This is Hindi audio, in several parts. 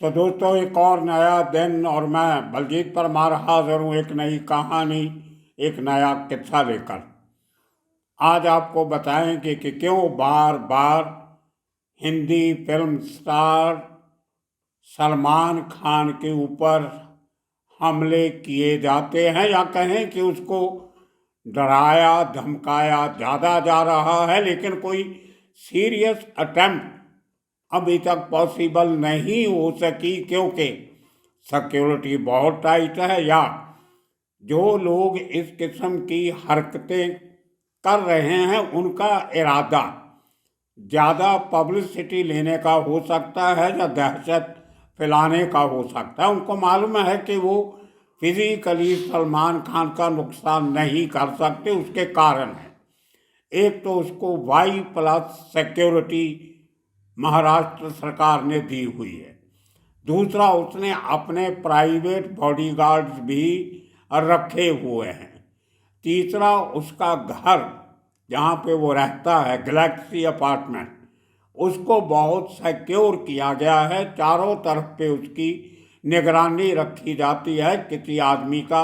तो दोस्तों, एक और नया दिन और मैं बलजीत परमार हाजिर हूँ एक नई कहानी, एक नया किस्सा लेकर। आज आपको बताएंगे कि क्यों बार बार हिंदी फिल्म स्टार सलमान खान के ऊपर हमले किए जाते हैं, या कहें कि उसको डराया धमकाया ज़्यादा जा रहा है, लेकिन कोई सीरियस अटेम्प्ट अभी तक पॉसिबल नहीं हो सकी, क्योंकि सिक्योरिटी बहुत टाइट है, या जो लोग इस किस्म की हरकतें कर रहे हैं उनका इरादा ज़्यादा पब्लिसिटी लेने का हो सकता है या दहशत फैलाने का हो सकता है। उनको मालूम है कि वो फिजिकली सलमान खान का नुकसान नहीं कर सकते, उसके कारण है। एक तो उसको Y+ सिक्योरिटी महाराष्ट्र सरकार ने दी हुई है, दूसरा उसने अपने प्राइवेट बॉडीगार्ड्स भी रखे हुए हैं, तीसरा उसका घर जहाँ पे वो रहता है गैलेक्सी अपार्टमेंट, उसको बहुत सिक्योर किया गया है। चारों तरफ पे उसकी निगरानी रखी जाती है, किसी आदमी का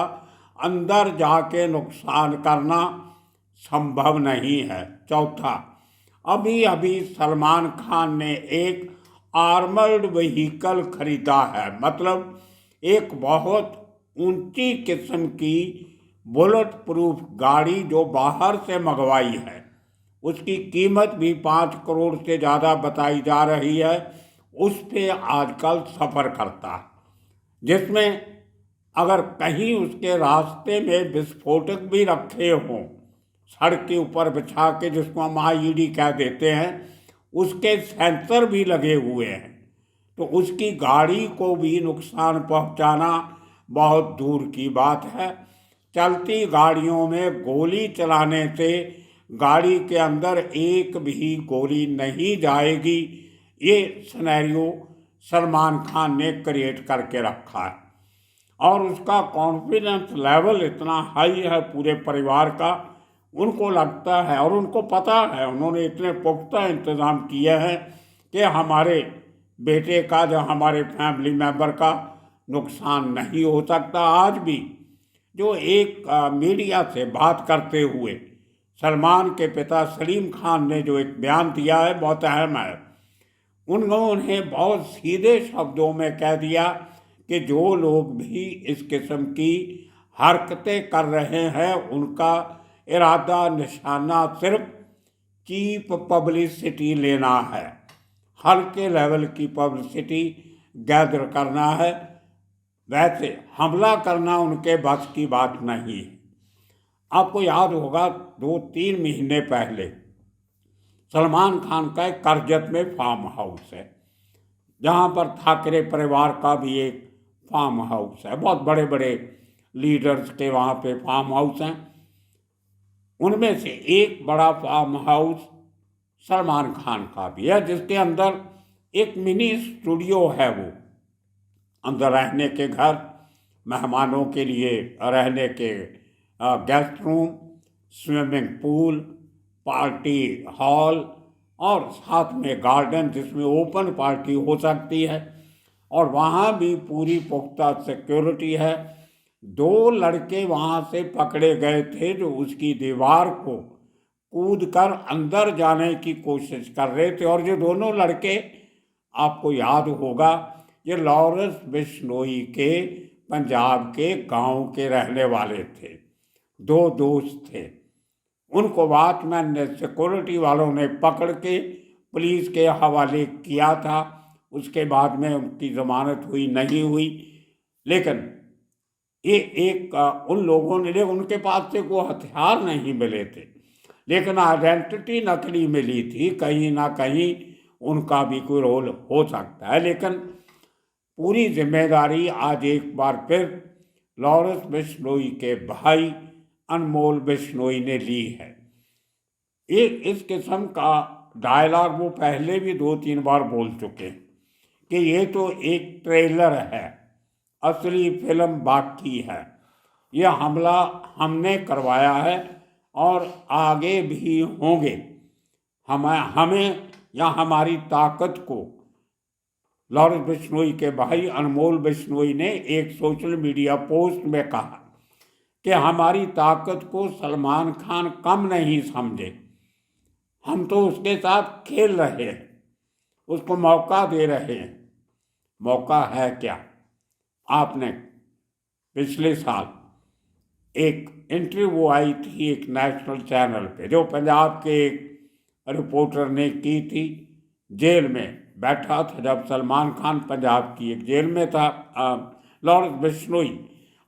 अंदर जाके नुकसान करना संभव नहीं है। चौथा, अभी अभी सलमान खान ने एक आर्मर्ड व्हीकल खरीदा है, मतलब एक बहुत ऊंची किस्म की बुलेट प्रूफ गाड़ी जो बाहर से मंगवाई है। उसकी कीमत भी 5 करोड़ से ज़्यादा बताई जा रही है। उस पे आजकल सफ़र करता है, जिसमें अगर कहीं उसके रास्ते में विस्फोटक भी रखे हों, सड़क के ऊपर बिछा के, जिसको हम IED कह देते हैं, उसके सेंसर भी लगे हुए हैं, तो उसकी गाड़ी को भी नुकसान पहुंचाना बहुत दूर की बात है। चलती गाड़ियों में गोली चलाने से गाड़ी के अंदर एक भी गोली नहीं जाएगी, ये सिनेरियो सलमान खान ने क्रिएट करके रखा है। और उसका कॉन्फिडेंस लेवल इतना हाई है पूरे परिवार का, उनको लगता है और उनको पता है, उन्होंने इतने पुख्ता इंतज़ाम किए हैं कि हमारे बेटे का या हमारे फैमिली मेम्बर का नुकसान नहीं हो सकता। आज भी जो एक मीडिया से बात करते हुए सलमान के पिता सलीम खान ने जो एक बयान दिया है, बहुत अहम है। उन्होंने बहुत सीधे शब्दों में कह दिया कि जो लोग भी इस किस्म की हरकतें कर रहे हैं उनका इरादा निशाना सिर्फ चीप पब्लिसिटी लेना है, हल्के लेवल की पब्लिसिटी गैदर करना है, वैसे हमला करना उनके बस की बात नहीं है। आपको याद होगा 2-3 महीने पहले सलमान खान का एक करजत में फार्म हाउस है, जहाँ पर ठाकरे परिवार का भी एक फार्म हाउस है, बहुत बड़े बड़े लीडर्स के वहाँ पे फार्म हाउस हैं। उनमें से एक बड़ा फार्म हाउस सलमान खान का भी है, जिसके अंदर एक मिनी स्टूडियो है। वो अंदर रहने के घर, मेहमानों के लिए रहने के guest room, swimming pool, party hall और साथ में गार्डन जिसमें ओपन पार्टी हो सकती है, और वहाँ भी पूरी पुख्ता सिक्योरिटी है। 2 लड़के वहाँ से पकड़े गए थे जो उसकी दीवार को कूद कर अंदर जाने की कोशिश कर रहे थे, और ये दोनों लड़के, आपको याद होगा, ये लॉरेंस बिश्नोई के पंजाब के गांव के रहने वाले थे। 2 दोस्त थे। उनको वॉचमैन ने, सिक्योरिटी वालों ने पकड़ के पुलिस के हवाले किया था। उसके बाद में उनकी जमानत हुई नहीं हुई, लेकिन ये एक उन लोगों ने, उनके पास से कोई हथियार नहीं मिले थे, लेकिन आइडेंटिटी नकली मिली थी। कहीं ना कहीं उनका भी कोई रोल हो सकता है, लेकिन पूरी जिम्मेदारी आज एक बार फिर लॉरेंस बिश्नोई के भाई अनमोल बिश्नोई ने ली है। एक इस किस्म का डायलॉग वो पहले भी 2-3 बार बोल चुके हैं कि ये तो एक ट्रेलर है, असली फिल्म बाकी है। ये हमला हमने करवाया है और आगे भी होंगे। हमें या हमारी ताकत को लॉरेंस बिश्नोई के भाई अनमोल बिश्नोई ने एक सोशल मीडिया पोस्ट में कहा कि हमारी ताकत को सलमान खान कम नहीं समझे, हम तो उसके साथ खेल रहे हैं, उसको मौका दे रहे हैं। मौका है क्या? आपने पिछले साल एक इंटरव्यू आई थी एक नेशनल चैनल पे, जो पंजाब के एक रिपोर्टर ने की थी। जेल में बैठा था जब सलमान खान पंजाब की एक जेल में था लॉरेंस बिश्नोई,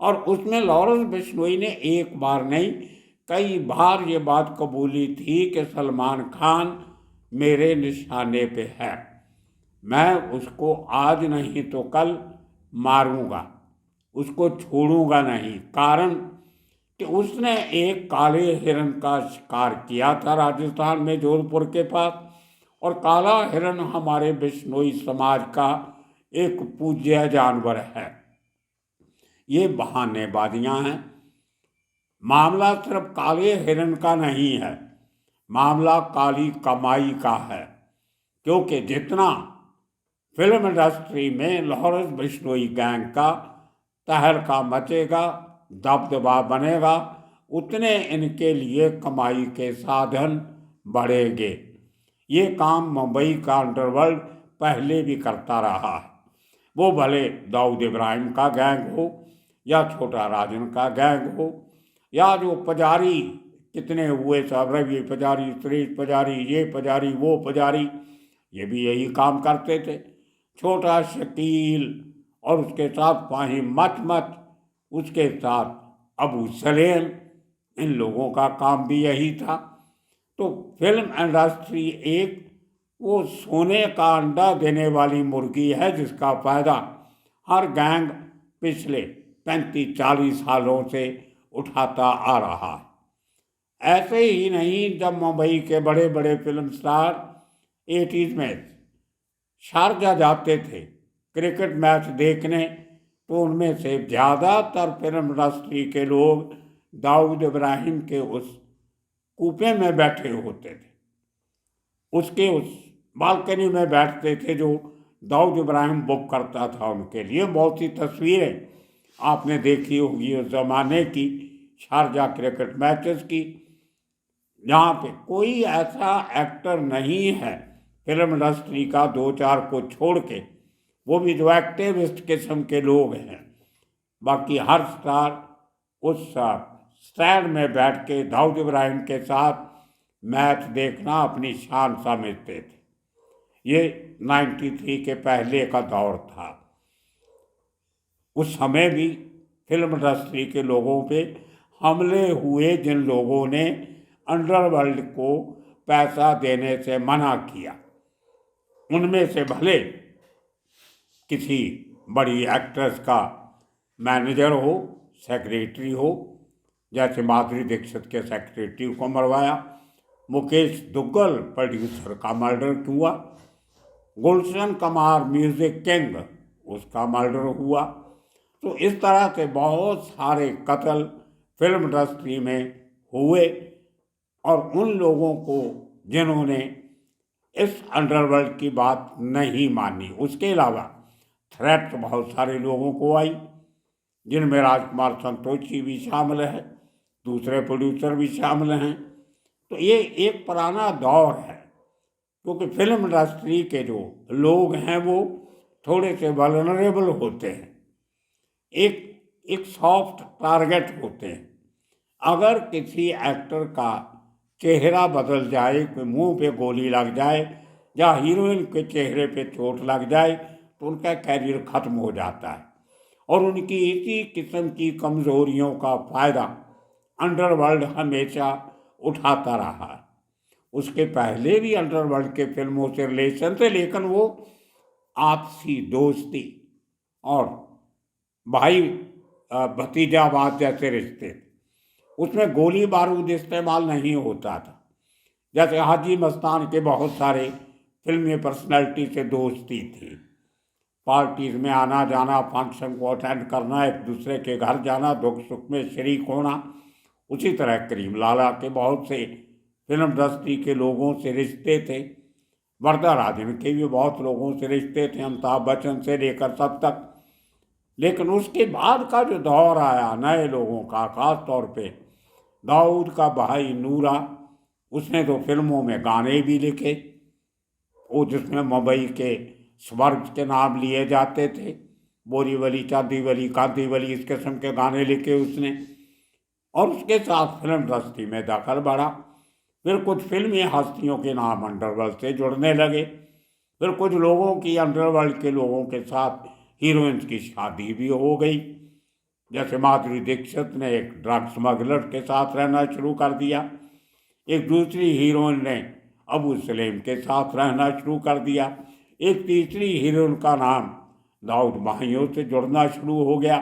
और उसमें लॉरेंस बिश्नोई ने एक बार नहीं कई बार ये बात कबूली थी कि सलमान खान मेरे निशाने पे है, मैं उसको आज नहीं तो कल मारूंगा, उसको छोड़ूंगा नहीं। कारण कि उसने एक काले हिरन का शिकार किया था राजस्थान में जोधपुर के पास, और काला हिरन हमारे बिश्नोई समाज का एक पूज्य जानवर है। ये बहानेबाजियां हैं। मामला सिर्फ काले हिरन का नहीं है, मामला काली कमाई का है। क्योंकि जितना फिल्म इंडस्ट्री में लॉरेंस बिश्नोई गैंग का तहलका मचेगा, दबदबा बनेगा, उतने इनके लिए कमाई के साधन बढ़ेंगे। ये काम मुंबई का अंडरवर्ल्ड पहले भी करता रहा है। वो भले दाऊद इब्राहिम का गैंग हो या छोटा राजन का गैंग हो, या जो पुजारी कितने हुए सब, रवि पुजारी, सुरेश पुजारी, ये पुजारी, वो पुजारी, ये भी यही काम करते थे। छोटा शकील और उसके साथ फाहिम मत उसके साथ अबू सलेम, इन लोगों का काम भी यही था। तो फिल्म इंडस्ट्री एक वो सोने का अंडा देने वाली मुर्गी है जिसका फायदा हर गैंग पिछले 35-40 सालों से उठाता आ रहा है। ऐसे ही नहीं, जब मुंबई के बड़े बड़े फिल्म स्टार 80s में शारजा जाते थे क्रिकेट मैच देखने, तो उनमें से ज़्यादातर फिल्म इंडस्ट्री के लोग दाऊद इब्राहिम के उस कूपे में बैठे होते थे, उसके उस बालकनी में बैठते थे जो दाऊद इब्राहिम बुक करता था उनके लिए। बहुत सी तस्वीरें आपने देखी होगी उस ज़माने की शारजा क्रिकेट मैचेस की, जहाँ पे कोई ऐसा एक्टर नहीं है फिल्म इंडस्ट्री का, 2-4 को छोड़ के, वो भी जो एक्टिविस्ट किस्म के लोग हैं। बाकी हर स्टार उस स्टैंड में बैठ के दाऊद इब्राहिम के साथ मैच देखना अपनी शान समझते थे। ये 93 के पहले का दौर था। उस समय भी फिल्म इंडस्ट्री के लोगों पे हमले हुए जिन लोगों ने अंडरवर्ल्ड को पैसा देने से मना किया, उनमें से भले किसी बड़ी एक्ट्रेस का मैनेजर हो, सेक्रेटरी हो, जैसे माधुरी दीक्षित के सेक्रेटरी को मरवाया, मुकेश दुग्गल प्रोड्यूसर का मर्डर हुआ, गुलशन कुमार म्यूजिक किंग उसका मर्डर हुआ। तो इस तरह से बहुत सारे कत्ल फिल्म इंडस्ट्री में हुए, और उन लोगों को जिन्होंने इस अंडरवर्ल्ड की बात नहीं मानी। उसके अलावा थ्रेट बहुत सारे लोगों को आई, जिनमें राजकुमार संतोषी भी शामिल है, दूसरे प्रोड्यूसर भी शामिल हैं। तो ये एक पुराना दौर है, क्योंकि फिल्म इंडस्ट्री के जो लोग हैं वो थोड़े से वल्नरेबल होते हैं, एक सॉफ्ट टारगेट होते हैं। अगर किसी एक्टर का चेहरा बदल जाए, कोई मुंह पे गोली लग जाए या हीरोइन के चेहरे पे चोट लग जाए, तो उनका कैरियर खत्म हो जाता है। और उनकी इसी किस्म की कमजोरियों का फायदा अंडरवर्ल्ड हमेशा उठाता रहा है। उसके पहले भी अंडरवर्ल्ड के फिल्मों से रिलेशन थे, लेकिन वो आपसी दोस्ती और भाई भतीजावाद जैसे रिश्ते थे, उसमें गोली बारूद इस्तेमाल नहीं होता था। जैसे हाजी मस्तान के बहुत सारे फिल्मी पर्सनैलिटी से दोस्ती थी, पार्टीज में आना जाना, फंक्शन को अटेंड करना, एक दूसरे के घर जाना, दुख सुख में शरीक होना। उसी तरह करीम लाला के बहुत से फिल्म इंडस्ट्री के लोगों से रिश्ते थे। वरदा राजन के भी बहुत लोगों से रिश्ते थे, अमिताभ बच्चन से लेकर सब तक। लेकिन उसके बाद का जो दौर आया नए लोगों का, खास तौर पे दाऊद का भाई नूरा, उसने तो फिल्मों में गाने भी लिखे, वो जिसमें मुंबई के स्वर्ग के नाम लिए जाते थे, बोरीवली, चांदीवली, कांतीवली, इस किस्म के गाने लिखे उसने। और उसके साथ फिल्म इंडस्ट्री में दखल बढ़ा। फिर कुछ फिल्मी हस्तियों के नाम अंडरवर्ल्ड से जुड़ने लगे। फिर कुछ लोगों की अंडरवर्ल्ड के लोगों के साथ हीरोइंस की शादी भी हो गई। जैसे माधुरी दीक्षित ने एक ड्रग स्मगलर के साथ रहना शुरू कर दिया, एक दूसरी हीरोइन ने अबू सलेम के साथ रहना शुरू कर दिया, एक तीसरी हीरोइन का नाम दाऊद भाइयों से जुड़ना शुरू हो गया।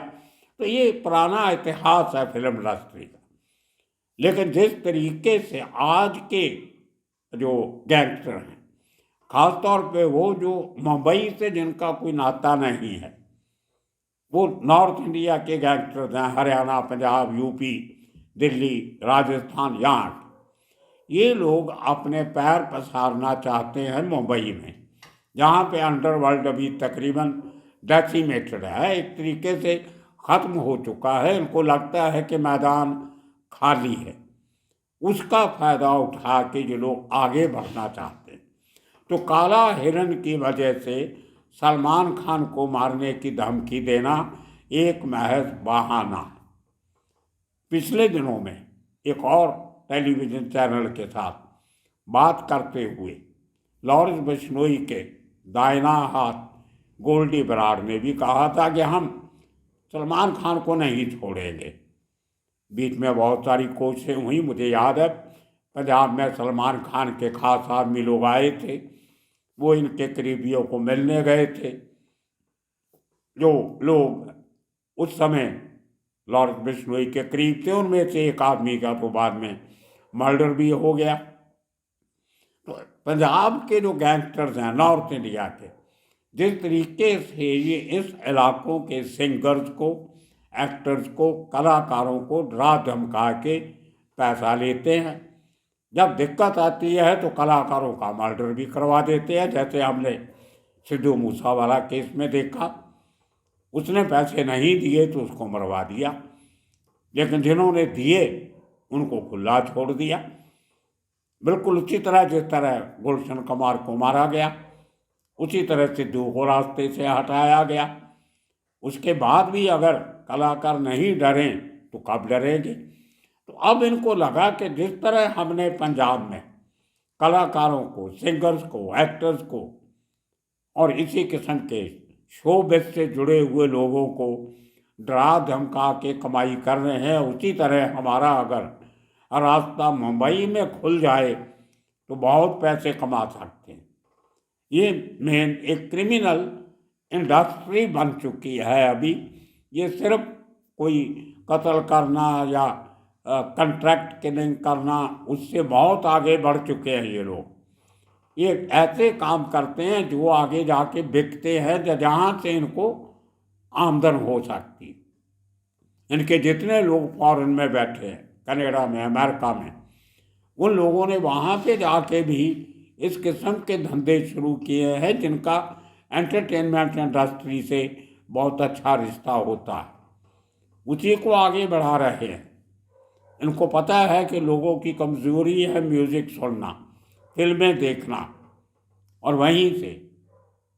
तो ये पुराना इतिहास है फिल्म इंडस्ट्री का। लेकिन जिस तरीके से आज के जो गैंगस्टर हैं, खासतौर पे वो जो मुंबई से जिनका कोई नाता नहीं है, वो नॉर्थ इंडिया के गैंगस्टर्स हैं, हरियाणा, पंजाब, यूपी, दिल्ली, राजस्थान, यहाँ ये लोग अपने पैर पसारना चाहते हैं मुंबई में, जहाँ पे अंडरवर्ल्ड अभी तकरीबन डेसिमेटेड है, एक तरीके से ख़त्म हो चुका है। इनको लगता है कि मैदान खाली है। उसका फ़ायदा उठा के जो लोग आगे बढ़ना चाहते हैं। तो काला हिरण की वजह से सलमान खान को मारने की धमकी देना एक महज बहाना है। पिछले दिनों में एक और टेलीविज़न चैनल के साथ बात करते हुए लॉरेंस बिश्नोई के दाहिना हाथ गोल्डी बराड़ ने भी कहा था कि हम सलमान खान को नहीं छोड़ेंगे। बीच में बहुत सारी कोशिशें हुई। मुझे याद है पंजाब में सलमान खान के खास आदमी लोग आए थे, वो इनके करीबियों को मिलने गए थे। जो लोग उस समय लॉरेंस बिश्नोई के करीब थे, उनमें से एक आदमी का तो बाद में मर्डर भी हो गया। तो पंजाब के जो गैंगस्टर्स हैं नॉर्थ इंडिया के, जिस तरीके से ये इस इलाकों के सिंगर्स को, एक्टर्स को, कलाकारों को डरा धमका के पैसा लेते हैं, जब दिक्कत आती है तो कलाकारों का मर्डर भी करवा देते हैं। जैसे हमने सिद्धू मूसेवाला केस में देखा, उसने पैसे नहीं दिए तो उसको मरवा दिया, लेकिन जिन्होंने दिए उनको खुला छोड़ दिया। बिल्कुल उसी तरह जिस तरह गुलशन कुमार को मारा गया, उसी तरह सिद्धू को रास्ते से हटाया गया। उसके बाद भी अगर कलाकार नहीं डरें तो कब डरेंगे। तो अब इनको लगा कि जिस तरह हमने पंजाब में कलाकारों को, सिंगर्स को, एक्टर्स को और इसी किस्म के शोबिज़ से जुड़े हुए लोगों को डरा धमका के कमाई कर रहे हैं, उसी तरह हमारा अगर रास्ता मुंबई में खुल जाए तो बहुत पैसे कमा सकते हैं। ये मेन एक क्रिमिनल इंडस्ट्री बन चुकी है अभी। ये सिर्फ कोई कत्ल करना या कंट्रैक्ट किलिंग करना, उससे बहुत आगे बढ़ चुके हैं ये लोग। ये ऐसे काम करते हैं जो आगे जाके बिकते हैं, जहाँ से इनको आमदन हो सकती। इनके जितने लोग फॉरेन में बैठे हैं, कनाडा में, अमेरिका में, उन लोगों ने वहाँ पे जाके भी इस किस्म के धंधे शुरू किए हैं जिनका एंटरटेनमेंट इंडस्ट्री से बहुत अच्छा रिश्ता होता है, उसी को आगे बढ़ा रहे हैं। इनको पता है कि लोगों की कमज़ोरी है म्यूज़िक सुनना, फिल्में देखना, और वहीं से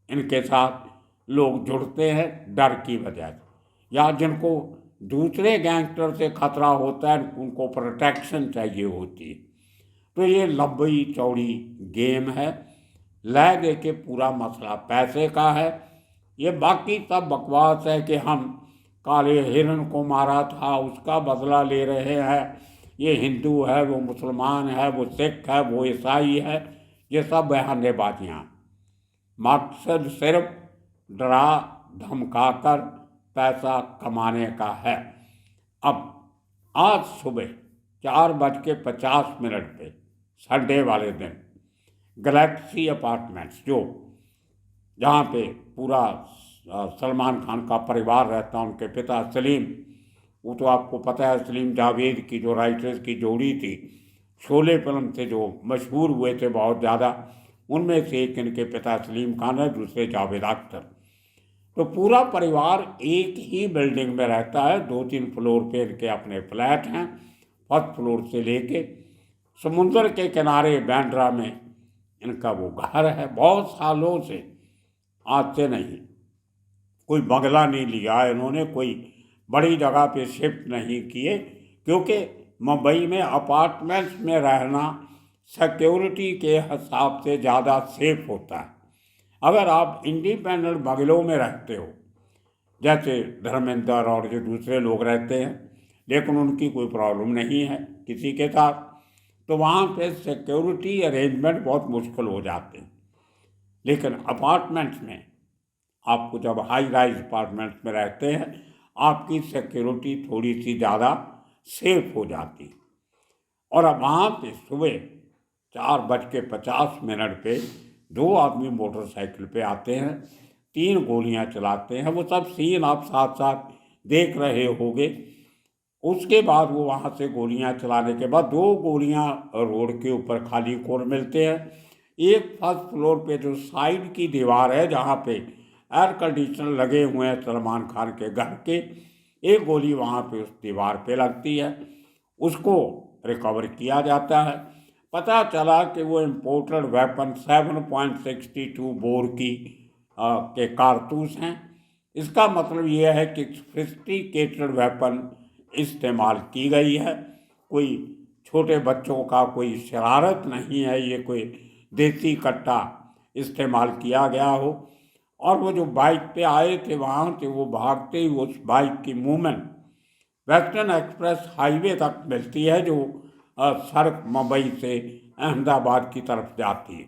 इनके साथ लोग जुड़ते हैं डर की वजह से, या जिनको दूसरे गैंगस्टर से खतरा होता है उनको प्रोटेक्शन चाहिए होती है। तो ये लंबी चौड़ी गेम है। लय दे के पूरा मसला पैसे का है। ये बाकी सब बकवास है कि हम काले हिरण को मारा था, उसका बदला ले रहे हैं, ये हिंदू है, वो मुसलमान है, वो सिख है, वो ईसाई है, ये सब बहानेबाजियाँ। मकसद सिर्फ डरा धमका कर पैसा कमाने का है। अब आज सुबह 4:50 पे संडे वाले दिन गैलेक्सी अपार्टमेंट्स, जो जहाँ पे पूरा सलमान खान का परिवार रहता, उनके पिता सलीम, वो तो आपको पता है सलीम जावेद की जो राइटर्स की जोड़ी थी, शोले फिल्म से जो मशहूर हुए थे बहुत ज़्यादा, उनमें से एक इनके पिता सलीम खान है, दूसरे जावेद अख्तर। तो पूरा परिवार एक ही बिल्डिंग में रहता है। 2-3 फ्लोर पे इनके अपने फ्लैट हैं। फर्स्ट फ्लोर से लेके समुंदर के किनारे बांद्रा में इनका वो घर है। बहुत सालों से, आज से नहीं, कोई बंगला नहीं लिया इन्होंने, कोई बड़ी जगह पे शिफ्ट नहीं किए, क्योंकि मुंबई में अपार्टमेंट्स में रहना सिक्योरिटी के हिसाब से ज़्यादा सेफ होता है। अगर आप इंडिपेंडेंट बंगलों में रहते हो, जैसे धर्मेंद्र और जो दूसरे लोग रहते हैं, लेकिन उनकी कोई प्रॉब्लम नहीं है किसी के साथ, तो वहाँ पे सिक्योरिटी अरेंजमेंट बहुत मुश्किल हो जाते हैं। लेकिन अपार्टमेंट्स में आपको, जब हाई राइज अपार्टमेंट्स में रहते हैं, आपकी सिक्योरिटी थोड़ी सी ज़्यादा सेफ हो जाती है। और अब वहाँ पे सुबह 4:50 पे 2 आदमी मोटरसाइकिल पे आते हैं, 3 गोलियां चलाते हैं। वो सब सीन आप साथ साथ देख रहे होंगे। उसके बाद वो वहाँ से गोलियां चलाने के बाद 2 गोलियां रोड के ऊपर खाली कोर मिलते हैं। एक फर्स्ट फ्लोर पे जो साइड की दीवार है, जहाँ पे एयर कंडीशनर लगे हुए हैं सलमान खान के घर के, एक गोली वहाँ पे उस दीवार पे लगती है। उसको रिकवर किया जाता है। पता चला कि वो इम्पोर्टेड वेपन 7.62 बोर के कारतूस हैं। इसका मतलब ये है कि सोफिस्टिकेटेड वेपन इस्तेमाल की गई है। कोई छोटे बच्चों का कोई शरारत नहीं है, ये कोई देसी कट्टा इस्तेमाल किया गया हो। और वो जो बाइक पे आए थे वहाँ से, वो भागते ही उस बाइक की मूवमेंट वेस्टर्न एक्सप्रेस हाईवे तक मिलती है, जो सड़क मुंबई से अहमदाबाद की तरफ जाती है।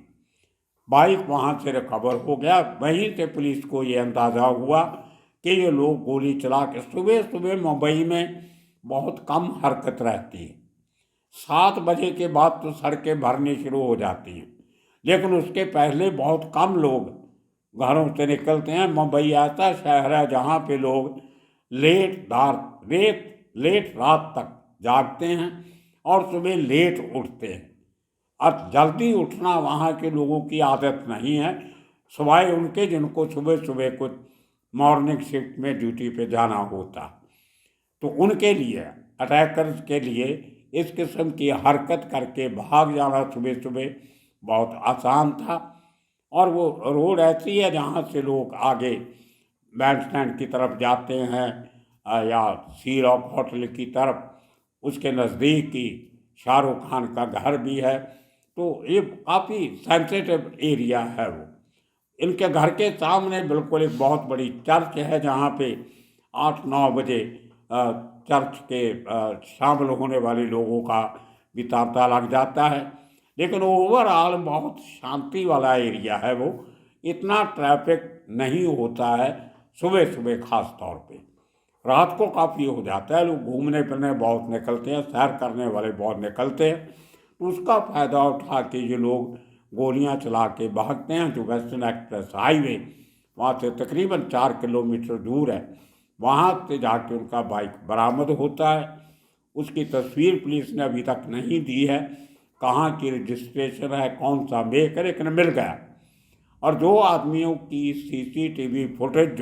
बाइक वहाँ से रिकवर हो गया। वहीं से पुलिस को ये अंदाज़ा हुआ कि ये लोग गोली चला के, सुबह सुबह मुंबई में बहुत कम हरकत रहती है। 7 बजे के बाद तो सड़कें भरनी शुरू हो जाती हैं, लेकिन उसके पहले बहुत कम लोग घरों से निकलते हैं। मुंबई ऐसा शहर है जहाँ पे लोग लेट रात तक जागते हैं और सुबह लेट उठते हैं। और जल्दी उठना वहाँ के लोगों की आदत नहीं है, सिवाय उनके जिनको सुबह सुबह कुछ मॉर्निंग शिफ्ट में ड्यूटी पे जाना होता। तो उनके लिए, अटैकर्स के लिए, इस किस्म की हरकत करके भाग जाना सुबह सुबह बहुत आसान था। और वो रोड ऐसी है जहाँ से लोग आगे बैंड स्टैंड की तरफ जाते हैं, या सी रॉक होटल की तरफ, उसके नज़दीक ही शाहरुख खान का घर भी है। तो ये काफ़ी सेंसिटिव एरिया है वो। इनके घर के सामने बिल्कुल एक बहुत बड़ी चर्च है, जहाँ पे 8-9 बजे चर्च के शामिल होने वाले लोगों का भी तांता लग जाता है। लेकिन ओवरऑल बहुत शांति वाला एरिया है वो। इतना ट्रैफिक नहीं होता है सुबह सुबह, खास तौर पे। रात को काफ़ी हो जाता है, लोग घूमने फिरने बहुत निकलते हैं, सैर करने वाले बहुत निकलते हैं। उसका फ़ायदा उठा के ये लोग गोलियां चला के भागते हैं। जो वेस्टर्न एक्सप्रेस हाईवे वहाँ से तकरीबन 4 किलोमीटर दूर है, वहाँ से जाके उनका बाइक बरामद होता है। उसकी तस्वीर पुलिस ने अभी तक नहीं दी है, कहाँ की रजिस्ट्रेशन है, कौन सा मेक है, लेकिन मिल गया। और 2 आदमियों की CCTV फुटेज,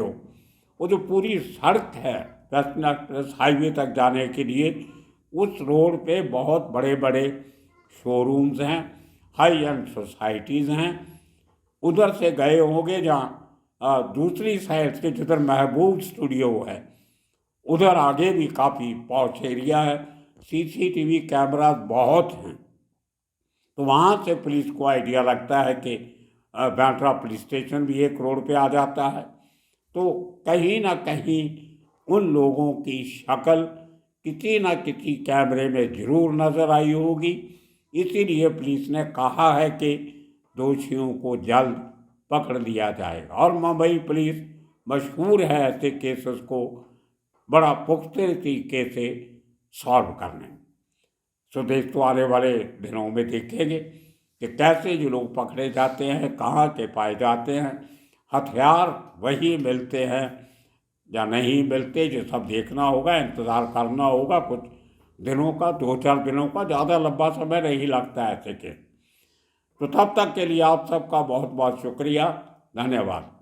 वो जो पूरी सड़क है वेस्टर्न एक्सप्रेस हाईवे तक जाने के लिए, उस रोड पे बहुत बड़े बड़े शोरूम्स हैं, हाई एंड सोसाइटीज़ हैं। उधर से गए होंगे जहाँ दूसरी साइड से जिधर महबूब स्टूडियो है, उधर आगे भी काफ़ी पॉश एरिया है, CCTV कैमरास बहुत हैं। तो वहाँ से पुलिस को आइडिया लगता है कि बांद्रा पुलिस स्टेशन भी एक रोड पे आ जाता है। तो कहीं ना कहीं उन लोगों की शक्ल किसी न किसी कैमरे में ज़रूर नज़र आई होगी। इसीलिए पुलिस ने कहा है कि दोषियों को जल्द पकड़ लिया जाएगा। और मुंबई पुलिस मशहूर है ऐसे केसेस को बड़ा पुख्ते तरीके से सॉल्व करने में। तो देश तो आने वाले दिनों में देखेंगे कि कैसे जो लोग पकड़े जाते हैं, कहाँ के पाए जाते हैं, हथियार वही मिलते हैं या नहीं मिलते, जो सब देखना होगा, इंतज़ार करना होगा कुछ दिनों का, 2-4 दिनों का, ज़्यादा लंबा समय नहीं लगता ऐसे के। तो तब तक के लिए आप सबका बहुत बहुत शुक्रिया, धन्यवाद।